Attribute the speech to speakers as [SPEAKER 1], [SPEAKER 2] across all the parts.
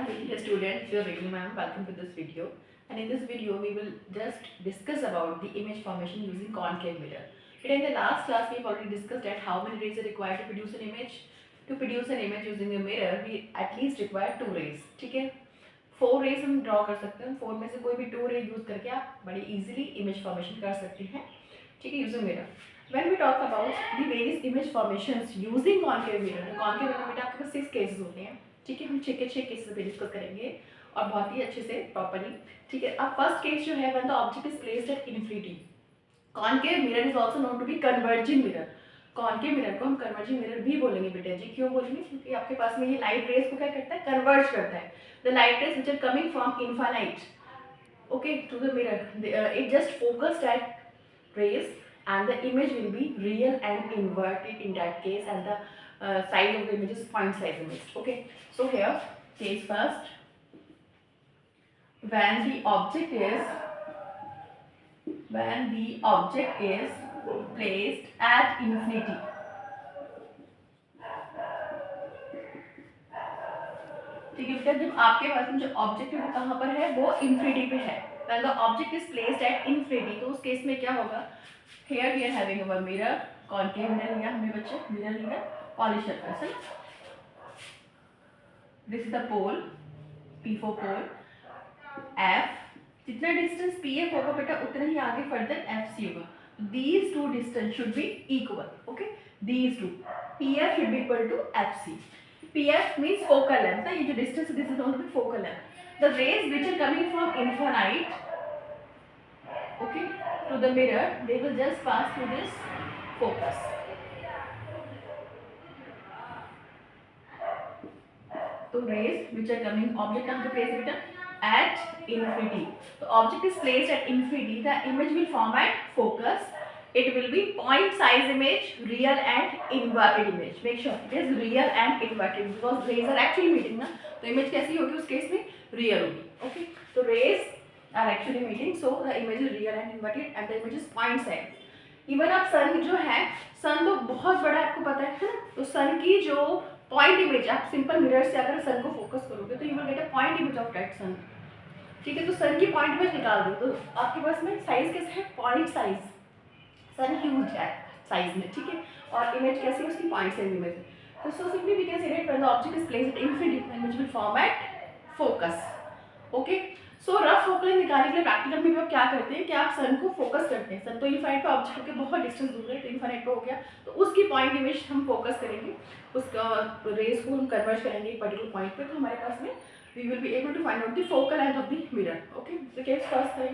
[SPEAKER 1] Dear students, you are Renu ma'am. Welcome to this video. And in this video, we will just discuss about the image formation using concave mirror. But in the last class, we have already discussed that how many rays are required to produce an image. To produce an image using a mirror, we at least require 2 rays. ठीक है? 4 rays हम draw कर सकते हैं. 4 में से कोई भी 2 ray use करके आप बड़ी easily image formation कर सकते हैं. ठीक है? Using mirror. When we talk about the various image formations using concave mirror, concave mirror में आपके पास 6 cases होते हैं. ठीक है, हम 6 के 6 केसेस पे डिस्कस करेंगे और बहुत ही अच्छे से प्रॉपरली. ठीक है, अब फर्स्ट केस जो है when the object is placed at infinity. Concave mirror is also known to be converging mirror. Concave mirror को हम कन्वर्जिंग मिरर भी बोलेंगे बेटा जी. क्यों बोलेंगे? क्योंकि आपके पास में ये लाइट रेज को क्या करता है, कन्वर्ज करता है. The light rays which are coming from infinite okay to the mirror, it just focused at rays and the image will be real and inverted in that case, and the size of the image is point size image. Okay, so here case first, when the object is placed at infinity. ठीक है बेटा, जब आपके पास में जो object है वो कहाँ पर है, वो इन्फिनिटी पे है. when the object is placed at infinity, तो उस केस में क्या होगा. Here we are having our mirror, concave mirror लिया हमने बच्चे, mirror लिया, polished surface है. This is the pole, P4 pole, F. जितना distance PF होगा बेटा उतना ही आगे further FC होगा. These two distance should be equal. Okay, these two. PF should be equal to FC. PF means focal length. ये जो distance this is going to be focal length. The rays which are coming from infinite, okay, to the mirror, they will just pass through this focus. So rays which are coming, object कहाँ पे place है बेटा, at infinity. So object is placed at infinity. The image will form at focus. It will be point size image, real and inverted image. Make sure it is real and inverted because rays are actually meeting ना. तो image कैसी होगी उस case में, real होगी. Okay, तो rays are actually meeting, so the image is real and inverted and the image is point size. Even आप sun जो है, sun तो बहुत बड़ा आपको पता है ना, तो sun की जो point image, आप simple mirror से अगर sun को focus करोगे तो you will get a point image of that sun. ठीक है, तो sun की point image निकाल दो तो आपके पास में size कैसे है, point size. sun huge है size में, ठीक है, और image कैसी है उसकी point size image है. So simply we can say that when the object is placed at infinity, the image will form at focus. Okay. So rough focal निकालने के लिए प्रैक्टिकल में भी आप क्या करते हैं कि आप सन को फोकस करते हैं. सन तो इनफाइनाइट पे ऑब्जेक्ट के बहुत डिस्टेंस दूर है, तो इनफाइनाइट पे हो गया, तो उसकी पॉइंट इमेज हम फोकस करेंगे, उसका रेज को हम कन्वर्ट करेंगे एक पर्टिकुलर पॉइंट पे, तो हमारे पास में we will be able to find out the focal length of the mirror. Okay, तो केस फर्स्ट है.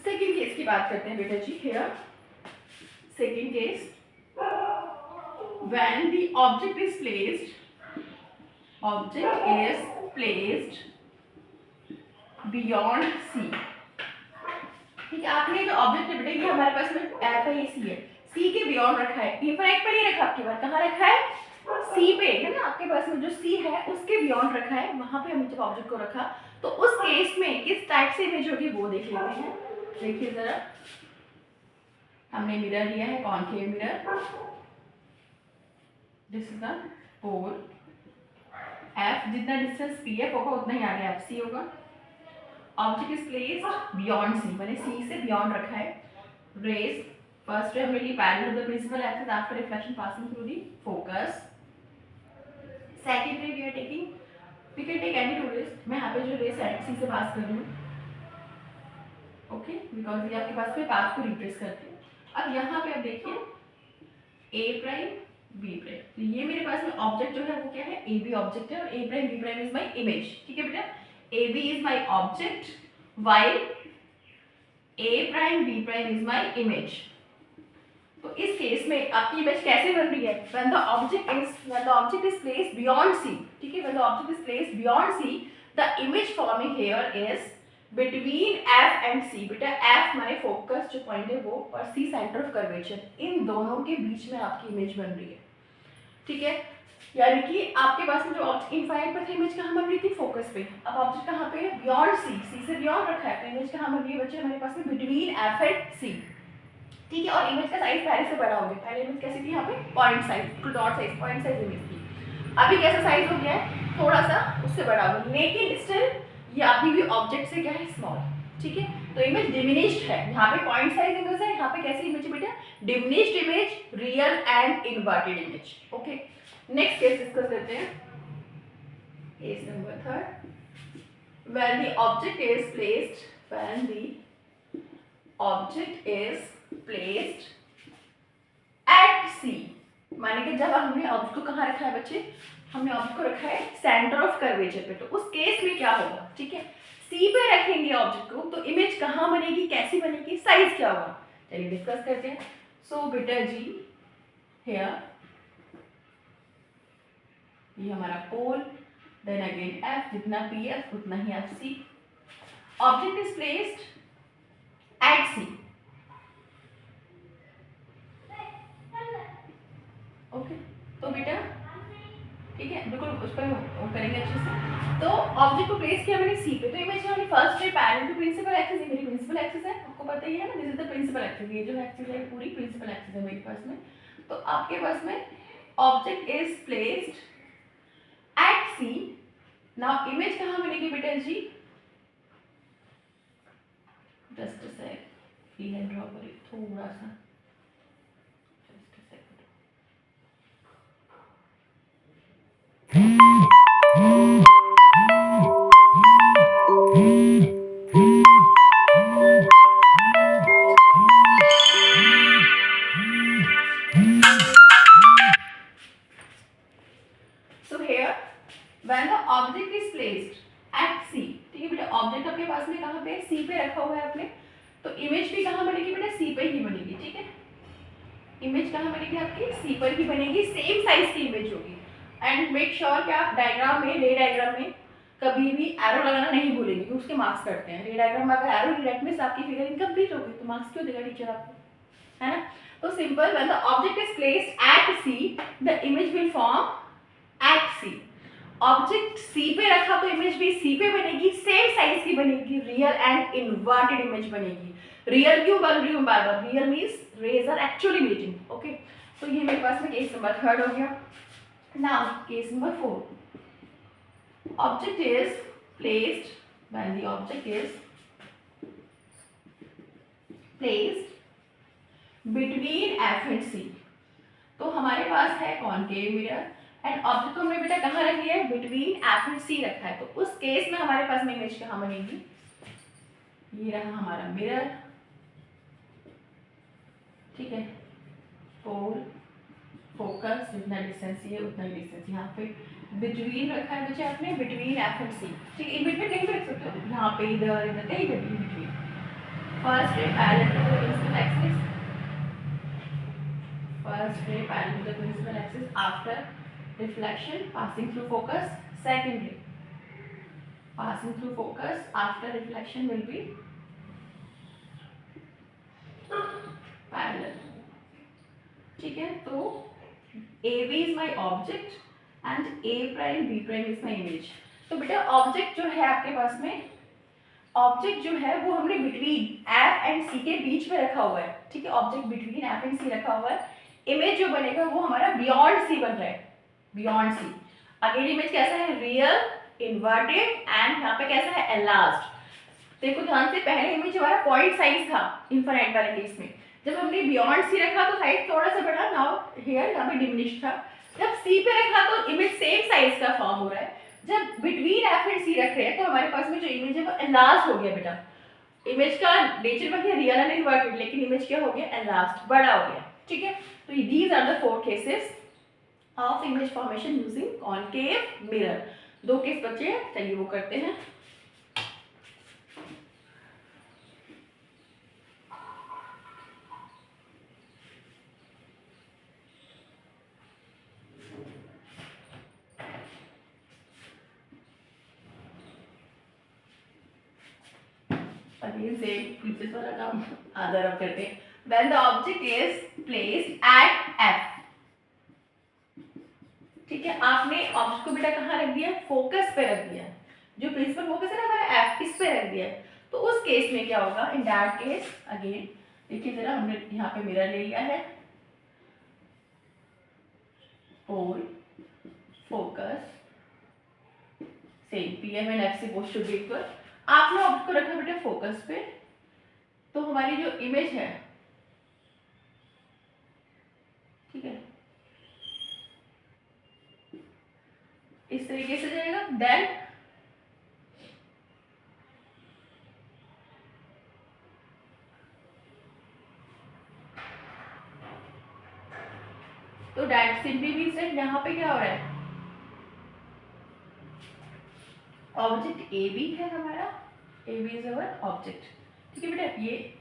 [SPEAKER 1] सेकंड केस की बात करते हैं बेटा जी. Here second case, when the object is placed beyond C. ठीक है, आपने जो ऑब्जेक्ट है बेटा ये हमारे पास में एफ है, ये सी है, सी के बियॉन्ड रखा है, इनफाइनाइट पे नहीं रखा, आपके पास कहाँ रखा है, सी पे है ना. आपके पास में जो सी है उसके बियॉन्ड रखा है, वहां पे हमने जब ऑब्जेक्ट को रखा तो उस केस में किस टाइप से इमेज होगी वो देख लेते हैं. देखिए जरा, हमने मिरर लिया है, concave mirror, this is the pole, F जितना डिस्टेंस पी एफ होगा उतना ही आगे एफ सी होगा. Object is placed beyond C, मैंने सी से बियॉन्ड रखा है. रेज फर्स्ट रे हमने ली parallel to the principal axis after reflection passing through the focus. Second ray we are taking, we can take any two rays. मैं यहाँ पे जो रेज सी से पास कर रही हूँ, ओके, बिकॉज ये आपके पास में पाथ को रिप्रेस करते हैं. अब यहाँ पे आप देखिए ए प्राइम बी प्राइम, तो ये मेरे पास में ऑब्जेक्ट जो है वो क्या है, ए बी ऑब्जेक्ट है, और A prime B prime is my image. ठीक है बेटा, AB is my object while A prime B prime is my image. तो इस केस में आपकी इमेज कैसे बन रही है, when the object is placed beyond C. ठीक है, when the object is placed beyond C, the image forming here is between F and C. बेटा F हमारे फोकस जो पॉइंट है वो, और C सेंटर ऑफ कर्वेचर, इन दोनों के बीच में आपकी इमेज बन रही है. ठीक है, यानी कि आपके पास में जो ऑब्जेक्ट इनफाइनाइट पर था, इमेज कहाँ बन रही थी, फोकस पे. अब ऑब्जेक्ट कहाँ पे है, बियॉन्ड सी, सी से बियॉन्ड रखा है, तो इमेज कहाँ बन रही है बच्चे हमारे पास में, बिटवीन एफ एंड सी. ठीक है, और इमेज का साइज पहले से बड़ा हो गया. पहले इमेज कैसी थी यहाँ पे, point size, dot size, point size image थी. अभी कैसा साइज हो गया है, थोड़ा सा उससे बड़ा होगा, लेकिन स्टिल ये अभी भी ऑब्जेक्ट से क्या है, स्मॉल। ठीक है, तो इमेज डिमिनिश्ड है। यहाँ पे पॉइंट साइज इमेज है, यहाँ पे कैसी इमेज है बेटा, diminished image, real and inverted image. Okay, next case discuss करते हैं। Case number 3, when the object is placed at C, माने कि जब हमने ऑब्जेक्ट को कहाँ रखा है बच्चे, हमने ऑब्जेक्ट को रखा है सेंटर ऑफ कर्वेचर पे, तो उस केस में क्या होगा, ठीक है, सी पे रखेंगे ऑब्जेक्ट को, तो इमेज कहाँ बनेगी, कैसी बनेगी, साइज क्या होगा, चलिए डिस्कस करते हैं। सो बेटा जी, हियर ये हमारा पोल, देन अगेन एफ, जितना पी एफ उतना ही F C, object is placed at C. Okay, तो बेटा ठीक है, बिल्कुल उस पर करेंगे अच्छे से। तो ऑब्जेक्ट को प्लेस किया मैंने सी पे, तो इमेज हमारी first ray parallel to principal axis, ये मेरी प्रिंसिपल एक्सिस है, आपको पता ही है ना, this is the principal axis, ये जो एक्सिस है पूरी प्रिंसिपल एक्सिस है मेरे पास में। तो आपके पास में object is placed at C, now image कहाँ बनेगी बेटा जी, just a sec, free hand draw करिए थोड़ा सा, just a second. So here, when the object is placed at C, ठीक है बेटा, ऑब्जेक्ट आपके पास में कहाँ पे, C पे रखा हुआ है आपने, तो इमेज भी कहाँ बनेगी बेटा, C पे ही बनेगी। ठीक है, इमेज कहाँ बनेगी आपकी, C पर ही बनेगी, सेम साइज की इमेज होगी। एंड मेक श्योर कि आप डायग्राम में, रे डायग्राम में कभी भी एरो लगाना नहीं भूलेंगे, क्योंकि उसके मार्क्स कटते हैं। रे डायग्राम में अगर एरो डायरेक्ट में आपकी फिगर इनकम्प्लीट होगी तो मार्क्स क्यों देगा टीचर आपको, है ना। तो simple, when the object is placed at C, the image will form at C. Object C पे रखा तो इमेज भी सी पे बनेगी, सेम साइज की बनेगी, रियल एंड इन्वर्टेड इमेज बनेगी। रियल क्यों बोल रही हूँ बार बार, real means rays are actually meeting. Okay, तो ये मेरे पास में केस नंबर 3 हो गया। Now case number 4, object is placed, when the object is placed between F and C, तो हमारे पास है कॉनकेव मिरर एंड ऑब्जेक्ट को हमने बेटा कहाँ रख लिया है, बिटवीन एफ एंड सी रखा है। तो उस केस में हमारे पास में इमेज कहाँ बनेगी, ये रहा हमारा मिरर। ठीक है, पोल, फोकस, जितना डिस्टेंस है उतना ही डिस्टेंस यहाँ पे बिटवीन रखा है बच्चे आपने, बिटवीन एफ एंड सी। ठीक है, इन बिटवीन कहीं भी रख सकते हो, यहाँ पे, इधर इधर कहीं भी between. First ray parallel to the principal axis, first ray parallel to the principal axis after reflection passing through focus, second ray passing through focus after reflection will be parallel। ठीक है, तो AB is my object and A prime B prime is my image। तो बेटा object जो है आपके पास में, ऑब्जेक्ट जो है वो हमने बिटवीन एफ एंड सी के बीच में रखा हुआ है। ठीक है, ऑब्जेक्ट बिटवीन एफ एंड सी रखा हुआ है, इमेज जो बनेगा वो हमारा बियॉन्ड सी बन रहा है, बियॉन्ड सी। अगेन इमेज कैसा है, रियल, इन्वर्टेड एंड यहाँ पे कैसा है, एनलार्ज्ड। देखो ध्यान से, पहले इमेज हमारा पॉइंट साइज था इन्फिनिट वाले केस में, जब हमने बियॉन्ड सी रखा तो साइज थोड़ा सा बढ़ा, नाउ हियर यहाँ पे डिमिनिश था। जब सी पे रखा तो इमेज सेम साइज का फॉर्म हो रहा है, जब बिटवीन एफ एंड सी रख रहे हैं तो हमारे पास में जो इमेज है वो एनलार्ज्ड हो गया बेटा। इमेज का नेचर में क्या, रियल एंड इन्वर्टेड, लेकिन इमेज क्या हो गया, एनलार्ज्ड, बड़ा हो गया। ठीक है, तो these are the 4 cases of image formation using concave mirror। 2 case बचे हैं, चलिए वो करते हैं। अगेन सेम प्रीवियस वाला काम आधा रब करते हैं। When the object is placed at F, ठीक है, आपने ऑब्जेक्ट को बेटा कहाँ रख दिया, फोकस पे रख दिया, जो प्रिंसिपल फोकस है ना हमारा एफ, इस पे रख दिया। तो उस केस में क्या होगा, इन दैट केस अगेन देखिए जरा, हमने यहाँ पे मिरर ले लिया है, pole, focus, PM and FC both should be equal. आपने ऑब्जेक्ट को रखा बेटा फोकस पे, तो हमारी जो इमेज है, ठीक है, इस तरीके से जाएगा। देन तो दैट सिंपली मींस दैट यहाँ पे क्या हो रहा है, ऑब्जेक्ट ए बी है हमारा, A B is our object, ठीक है बेटा, ये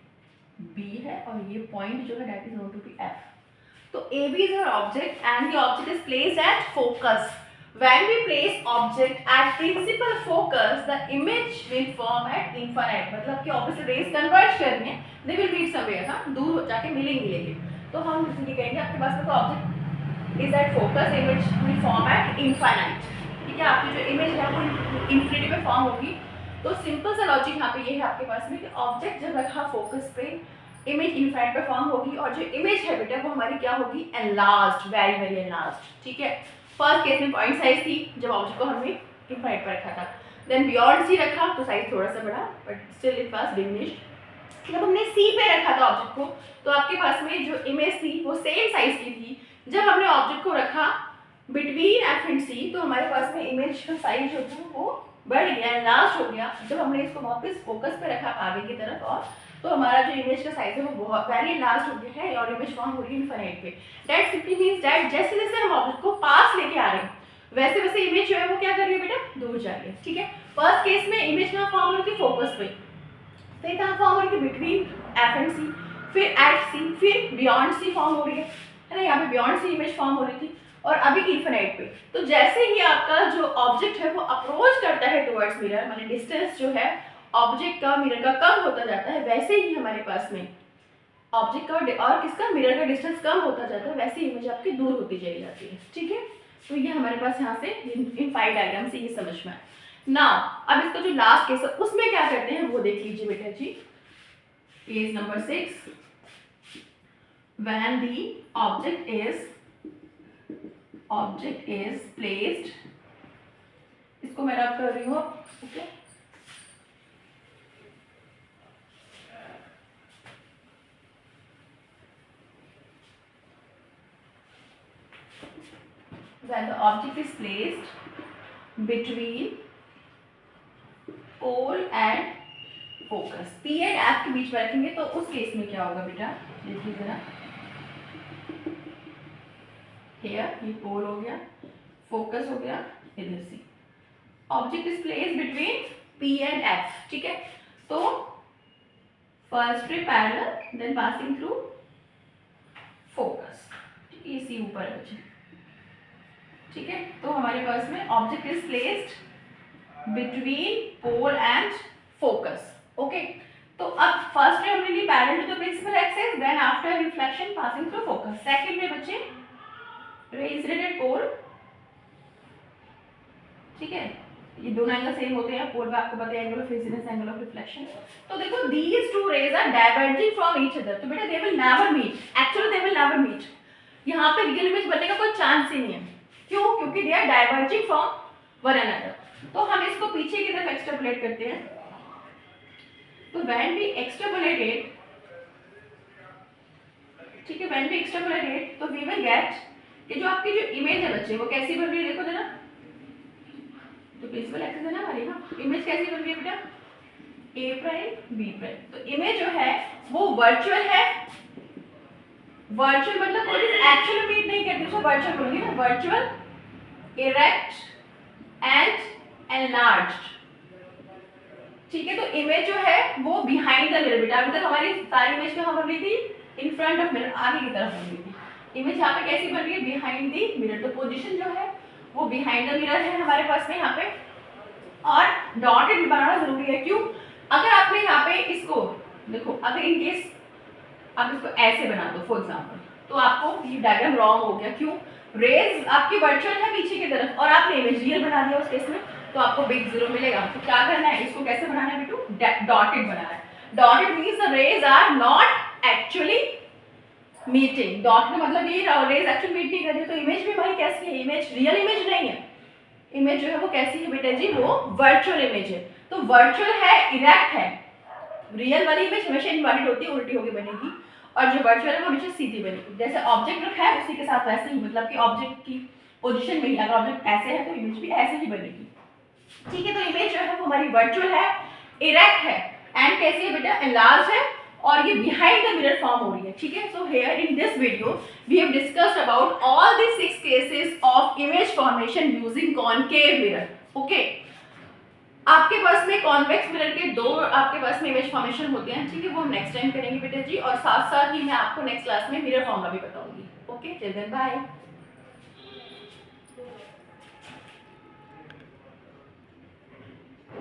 [SPEAKER 1] बी है और ये पॉइंट जो है that is known to be F. तो A B is our object and the object is placed at focus. When we place object at principal focus, the image will form at infinite, मतलब कि obviously raise converge करनी है, they will meet somewhere, हाँ, दूर जाके मिलेंगे लेकिन, तो हम ये कहेंगे आपके पास में तो object is at focus, image will form at infinite, ठीक है, आपकी जो इमेज है वो इन्फिनिटी में फॉर्म होगी। तो सिंपल सा लॉजिक यहाँ पे ये है आपके पास में कि ऑब्जेक्ट जब रखा फोकस पे, इमेज इन्फिनिट पे फॉर्म होगी और जो इमेज है बेटा वो हमारी क्या होगी, एनलार्ज्ड, वेरी वेरी एनलार्ज्ड, ठीक है। फर्स्ट केस में पॉइंट साइज थी जब ऑब्जेक्ट को हमने इन्फाइनाइट पर रखा था, देन बियॉन्ड सी रखा तो साइज थोड़ा सा बढ़ा but still it was diminished. जब हमने सी पे रखा था ऑब्जेक्ट को तो आपके पास में जो इमेज थी वो सेम साइज की थी। जब हमने ऑब्जेक्ट को रखा बिटवीन एफ एंड सी तो हमारे पास में इमेज का साइज जो था वो बढ़ गया, लास्ट हो गया। जब हमने इसको वापस फोकस पे रखा आगे की तरफ और तो हमारा जो इमेज का साइज है वो बहुत वेरी लार्ज हो गया है और इमेज फॉर्म हो रही है इनफाइनाइट पे। दैट सिंपली मींस दैट जैसे जैसे हम ऑब्जेक्ट को पास लेके आ रहे हैं वैसे वैसे इमेज जो है वो क्या कर रही है बेटा, दूर जा रही है, ठीक है। फर्स्ट केस में इमेज कहाँ फॉर्म हो रही थी, फोकस पे, फिर कहाँ फॉर्म हो रही थी, बिटवीन एफ एंड सी, फिर एट सी, फिर बियॉन्ड सी फॉर्म हो रही है ना, यहाँ पे बियॉन्ड सी इमेज फॉर्म हो रही थी और अभी इनफिनाइट पे। तो जैसे ही आपका जो ऑब्जेक्ट है वो अप्रोच करता है टुवर्ड्स मिरर, माने डिस्टेंस जो है ऑब्जेक्ट का मिरर का कम होता जाता है, वैसे ही हमारे पास में ऑब्जेक्ट का और किसका मिरर का डिस्टेंस कम होता जाता है, वैसे इमेज आपकी दूर होती चली जाती है, ठीक है। तो ये हमारे पास यहाँ से इन पाई डायग्राम से ये समझ में आया। नाउ अब इसका जो लास्ट केस है उसमें क्या करते हैं वो देख लीजिए बेटा जी। Case number 6, when the object is placed, इसको मैं रब कर रही हूँ, okay. When the object is placed between pole and focus, P and F के बीच में रखेंगे तो उस केस में क्या होगा बेटा, देखिए जरा, here ये पोल हो गया, फोकस हो गया इधर से, object is placed between P and F, ठीक है। तो first ray parallel then passing through focus, ये सी ऊपर है बच्चे, ठीक है। तो हमारे पास में object is placed between pole and focus, okay. तो अब फर्स्ट रे हमने ली parallel to the principal axis, then after reflection passing through focus. Second ray बच्चे रे इंसिडेंट पोल, ठीक है, ये दोनों एंगल सेम होते हैं, पोल पे आपको पता है angle of incidence, angle of reflection. तो देखो these two rays are diverging from each other, तो बेटा they will never meet, actually they will never meet, यहाँ पे रियल इमेज बनने का कोई चांस ही नहीं है। क्यों? क्योंकि they are diverging from one another. तो हम इसको पीछे की तरफ एक्सट्रापोलेट करते हैं, तो व्हेन वी एक्सट्रापोलेट इट, ठीक है, व्हेन वी एक्सट्रापोलेट इट तो वी विल गेट कि जो आपकी जो इमेज है बच्चे वो कैसी बन रही है, देखो जरा, तो प्रिंसिपल एक्सिस है ना हमारी, हाँ, इमेज कैसी बन रही है बेटा, ए प्राइम बी प्राइम। तो इमेज जो है वो वर्चुअल है, वर्चुअल मतलब कोई एक्चुअल मीट नहीं करती, उसको वर्चुअल बोलेंगे ना, वर्चुअल, इरेक्ट एंड एनलार्ज्ड, ठीक है। तो इमेज जो है वो बिहाइंड द मिरर, बेटा अभी तक हमारी सारी इमेज कहाँ बन रही थी, इन फ्रंट ऑफ मिरर, आगे की तरफ बन रही थी। इमेज यहाँ पे कैसी बन रही है, बिहाइंड दी मिरर, तो पोजीशन जो है वो बिहाइंड द मिरर है हमारे पास में यहाँ पे। और डॉटेड बनाना जरूरी है, क्यों, अगर आपने यहाँ पे इसको देखो, अगर इन केस आप इसको ऐसे बना दो फॉर एग्जांपल, तो आपको ये डायग्राम रॉन्ग हो गया, क्यों, रेज आपकी वर्चुअल है पीछे की तरफ और आपने इमेज रियल बना दिया उस केस में, तो आपको बिग जीरो मिलेगा। तो क्या करना है, इसको कैसे बनाना है बेटू, डॉटेड बनाना है। Dotted means the rays are not actually meeting, dot का मतलब ये रेज एक्चुअली मीट नहीं कर रही, तो इमेज भी हमारी कैसी है, इमेज रियल इमेज नहीं है, इमेज जो है वो कैसी है बेटा जी, वो वर्चुअल इमेज है। तो वर्चुअल है, इरेक्ट है। रियल वाली इमेज हमेशा इनवर्टेड होती है, उल्टी होके बनेगी, और जो वर्चुअल है वो हमेशा सीधी बनेगी। जैसे ऑब्जेक्ट रखा है उसी के साथ वैसे ही, मतलब कि ऑब्जेक्ट की पोजीशन में ही, अगर ऑब्जेक्ट ऐसे है तो इमेज भी ऐसे ही बनेगी। ठीक है, तो इमेज जो है वो हमारी वर्चुअल है, इरेक्ट है, एंड कैसी है बेटा, एनलार्ज है, और ये बिहाइंड द मिरर फॉर्म हो रही है। ठीक है, so here in this video we have discussed about all the 6 cases of image formation using concave mirror. Okay, आपके पास में कॉन्वेक्स मिरर के 2 आपके पास में इमेज फॉर्मेशन होते हैं। ठीक है, वो हम नेक्स्ट टाइम करेंगे बेटा जी, और साथ साथ ही मैं आपको नेक्स्ट क्लास में मिरर फॉर्मूला भी बताऊंगी। Okay, till then bye.